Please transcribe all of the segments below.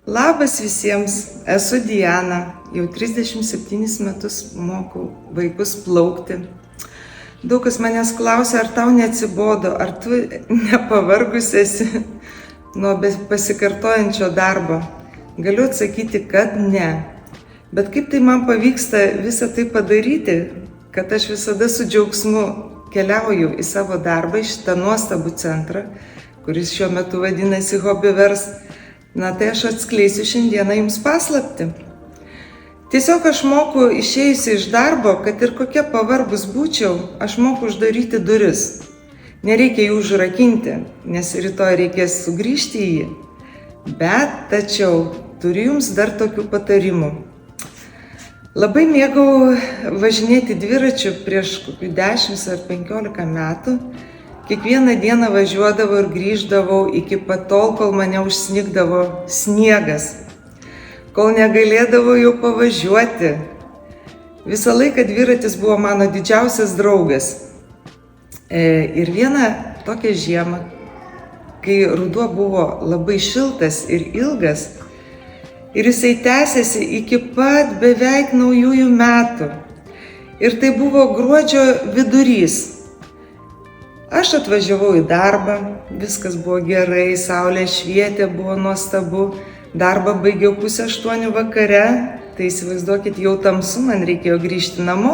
Labas visiems, esu Diana, jau 37 metus mokau vaikus plaukti. Daug kas manęs klausia, ar tau neatsibodo, ar tu nepavargus esi nuo pasikartojančio darbo. Galiu atsakyti, kad ne. Bet kaip tai man pavyksta visą tai padaryti, kad aš visada su džiaugsmu keliauju į savo darbą, į šitą nuostabų centrą, kuris šiuo metu vadinasi Hobbyverse. Na tai aš atskleisiu šiandieną jums paslaptį. Tiesiog aš moku išėjusi iš darbo, kad ir kokia pavargus būčiau, aš moku uždaryti duris. Nereikia jų užrakinti, nes rytoj reikės sugrįžti į jį. Bet tačiau turiu jums dar tokių patarimų. Labai mėgau važinėti dviračiu prieš kokių 10 ar 15 metų. Kiekvieną dieną važiuodavau ir grįždavau iki pat tol, kol mane užsnigdavo sniegas, kol negalėdavau jau pavažiuoti. Visą laiką dviratis buvo mano didžiausias draugas. Ir vieną tokią žiemą, kai ruduo buvo labai šiltas ir ilgas, ir jisai tęsėsi iki pat beveik naujųjų metų. Ir tai buvo gruodžio vidurys. Aš atvažiavau į darbą, viskas buvo gerai, saulė švietė, buvo nuostabu. Darbą baigiau 7:30 vakare, tai įsivaizduokit, jau tamsu, man reikėjo grįžti namo.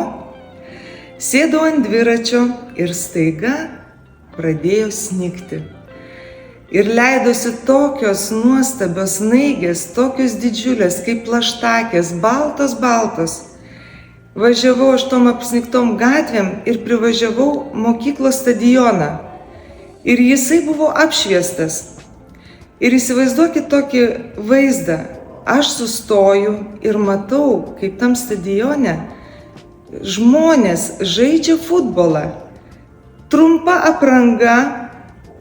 Sėdau ant dviračio ir staiga pradėjo snigti. Ir leidosi tokios nuostabios snaigės, tokios didžiulės kaip plaštakės, baltos. Važiavau aš tom apsnigtom gatvėm ir privažiavau mokyklos stadioną. Ir jisai buvo apšviestas. Ir įsivaizduokit tokį vaizdą. Aš sustoju ir matau, kaip tam stadione žmonės žaidžia futbolą. Trumpa apranga,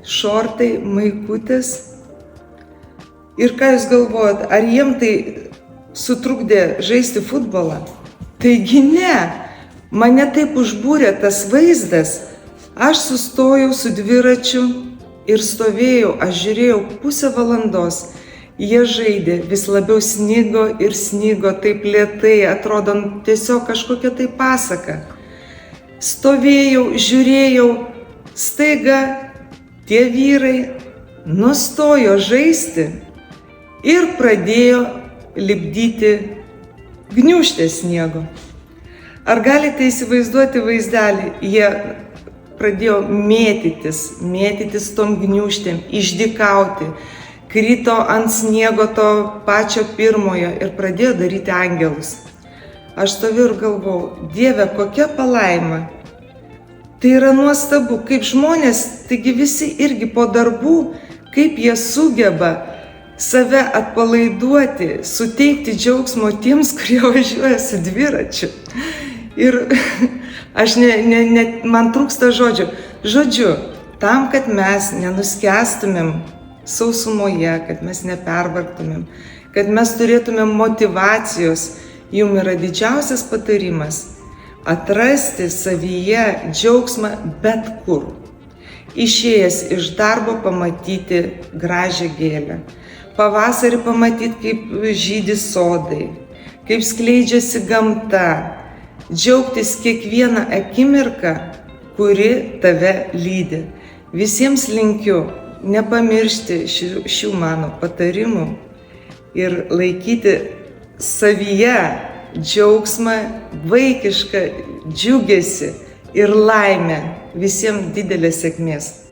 šortai, maikutės. Ir ką jūs galvojat, ar jiem tai sutrukdė žaisti futbolą? Taigi ne, mane taip užbūrė tas vaizdas. Aš sustojau su dviračiu ir stovėjau, aš žiūrėjau pusę valandos. Jie žaidė, vis labiau snigo ir snigo taip lėtai, atrodo tiesiog kažkokia tai pasaka. Stovėjau, žiūrėjau, staiga tie vyrai nustojo žaisti ir pradėjo lipdyti gniūžtę sniego. Ar galite įsivaizduoti vaizdelį? Jie pradėjo mėtytis tom gniūžtėm, išdykauti, krito ant sniego to pačio pirmojo ir pradėjo daryti angelus. Aš stoviu ir galvojau, Dieve, kokia palaima. Tai yra nuostabu, kaip žmonės, taigi visi irgi po darbų, kaip jie sugeba save atpalaiduoti, suteikti džiaugsmo tiems, kurie važiuoja su dviračiu. Ir man trūksta žodžių. Žodžiu, tam, kad mes nenuskęstumėm sausumoje, kad mes nepervargtumėm, kad mes turėtumėm motyvacijos, jums yra didžiausias patarimas atrasti savyje džiaugsmą bet kur. Išėjęs iš darbo pamatyti gražią gėlę. Pavasarį pamatyti, kaip žydi sodai, kaip skleidžiasi gamta, džiaugtis kiekvieną akimirką, kuri tave lydi. Visiems linkiu nepamiršti šių mano patarimų ir laikyti savyje džiaugsmą, vaikišką džiugesį ir laimę. Visiems didelės sėkmės.